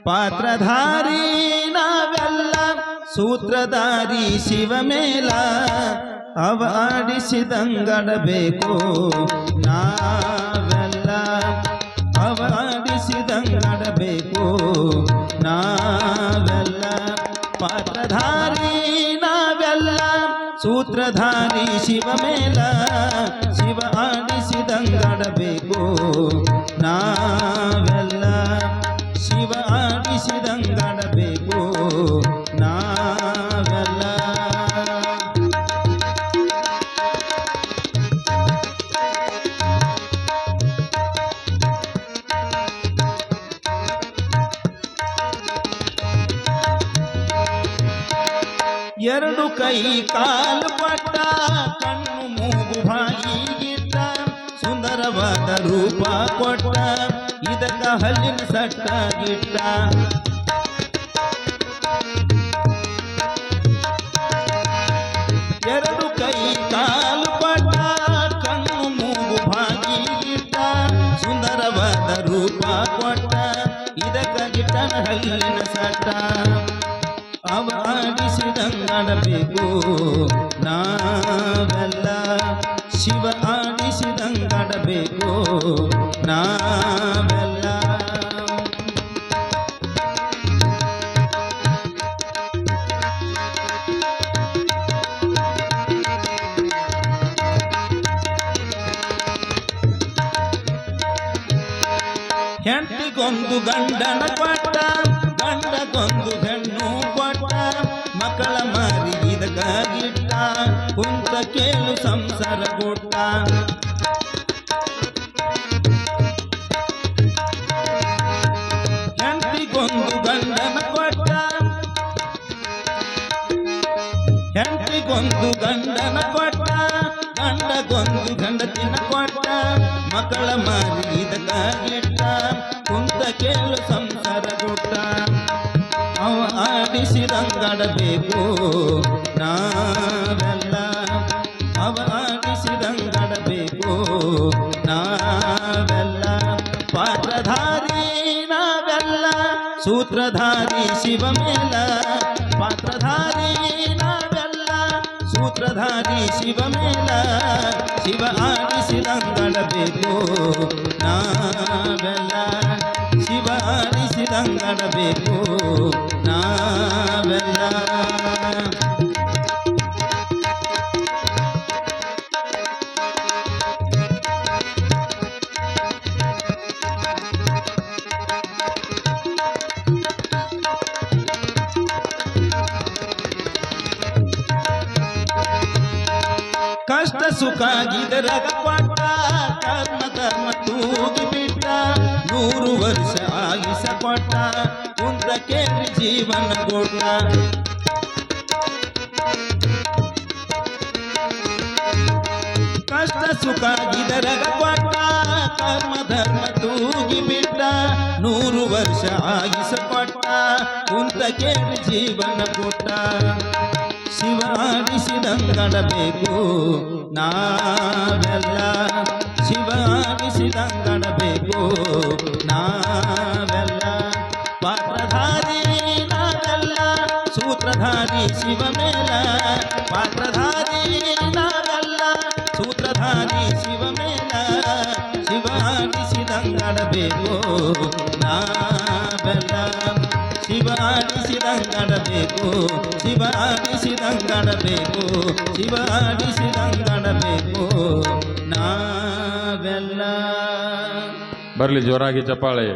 ಪಾತ್ರಧಾರಿ ನಾವೆಲ್ಲ ಸೂತ್ರಧಾರಿ ಶಿವಮೇಲ ಅವ ಆಡಿಸಿದಂಗಡಬೇಕು ನಾವೆಲ್ಲ ಅವ ಆಡಿಸಿದಂಗಡಬೇಕು ನಾವೆಲ್ಲ ಪಾತ್ರಧಾರಿ ನಾವೆಲ್ಲ ಸೂತ್ರಧಾರಿ ಶಿವಮೇಲ ಶಿವ ಆಡಿಸಿದಂಗಡಬೇಕು ನಾವೆಲ್ಲ ಶಿವ ಆಡಿಸಿದಂಗಡಬೇಕು ನಾವೆಲ್ಲ ಎರಡು ಕೈ ಕಾಲು ಪಟ್ಟ ಕಣ್ಣು ಮೂಗು ಬಾಯಿಗಿಟ್ಟ ಸುಂದರವಾದ ರೂಪ ಕೊಟ್ಟ ಇದಕ್ಕ ಹಲ್ಲಿನ ಸಟ್ಟಾಗಿಟ್ಟ ಎರಡು ಕೈ ಕಾಲು ಪಟ್ಟ ಕಣ್ಣು ಮೂಗು ಬಾಯಿಗಿಟ್ಟ ಸುಂದರವಾದ ರೂಪ ಕೊಟ್ಟ ಇದಕ್ಕ ಗಿಟ್ಟನ ಹಲ್ಲಿನ ಸಟ್ಟ ಅವ ಆಡಿಸಿದಂಗಡಬೇಕು ನಾವೆಲ್ಲ ಶಿವ ಆಡಿಸಿದಂಗಡಬೇಕು ನಾವೆಲ್ಲ ಹೆಂಡತಿಗೊಂದು ಗಂಡನ ಕೊಟ್ಟ ಗಂಡಗೊಂದು ಹೆಣ್ಣು ಕೊಟ್ಟ ಮಕ್ಕಳ ಮಾರಿ ಇದಕ್ಕಾಗಿಟ್ಟ ಕುಂತ ಕೇಳು ಸಂಸಾರ ಕೊಟ್ಟ ಹೆಂಡತಿಗೊಂದು ಗಂಡನ ಕೊಟ್ಟ ಹೆಂಡತಿಗೊಂದು ಗಂಡನ ಕೊಟ್ಟ ಗಂಡಗೊಂದು ಗಂಡತಿನ ಕೊಟ್ಟ ಮಕ್ಕಳ ಮಾರಿ ಇದಕ್ಕಾಗಿಟ್ಟ ಕುಂತ ಕೇಳು ಸಂಸಾರ ಕೊಟ್ಟ ಅವ ಆಡಿಸಿದಂಗಡಬೇಕು ನಾವೆಲ್ಲ ಅವ ಆಡಿಸಿದಂಗಡಬೇಕು ನಾವೆಲ್ಲ ಪಾತ್ರಧಾರಿ ನಾವೆಲ್ಲ ಸೂತ್ರಧಾರಿ ಶಿವಮೇಲ ಪಾತ್ರಧಾರಿ ನಾವೆಲ್ಲ ಸೂತ್ರಧಾರಿ ಶಿವಮೇಲ ಶಿವ ಆಡಿಸಿದಂಗಡಬೇಕು ನಾವೆಲ್ಲ ಶಿವ ಆಡಿಸಿದಂಗಡಬೇಕು ನಾವೆಲ್ಲ ಕಷ್ಟ ಸುಖ ಇದರಗ ಕೊಟ್ಟ ಕರ್ಮ ಧರ್ಮ ತೂಗಿ ಬಿಟ್ಟ 100 ವರ್ಷ ಆಯುಷ ಕೊಟ್ಟ ಕುಂತ ಕೇಳಿ ಜೀವನ ಕೊಟ್ಟ ಕಷ್ಟ ಸುಖ ಇದರಗ ಕೊಟ್ಟ ಕರ್ಮ ಧರ್ಮ ತೂಗಿ ಬಿಟ್ಟ 100 ವರ್ಷ ಆಯುಷ ಕೊಟ್ಟ ಕುಂತ ಕೇಳಿ ಜೀವನ ಕೊಟ್ಟ ಶಿವ ಆಡಿಸಿದಂಗಡಬೇಕು ನಾವೆಲ್ಲ ಶಿವ ಆಡಿಸಿದಂಗಡಬೇಕು ನಾವೆಲ್ಲ ಪಾತ್ರಧಾರಿ ನಾವೆಲ್ಲ ಸೂತ್ರಧಾರಿ ಶಿವಮೇಲ ಪಾತ್ರಧಾರಿ ನಾವೆಲ್ಲ ಸೂತ್ರಧಾರಿ ಶಿವಮೇಲ ಶಿವ ಆಡಿಸಿದಂಗಡಬೇಕು ನಾವೆಲ್ಲ ಶಿವ ಆಡಿಸಿದಂಗಡಬೇಕು ಶಿವ ಆಡಿಸಿದಂಗಡಬೇಕು ಶಿವ ಆಡಿಸಿದಂಗಡಬೇಕು ನಾವೆಲ್ಲ ಬರಲಿ ಜೋರಾಗಿ ಚಪ್ಪಾಳೆ.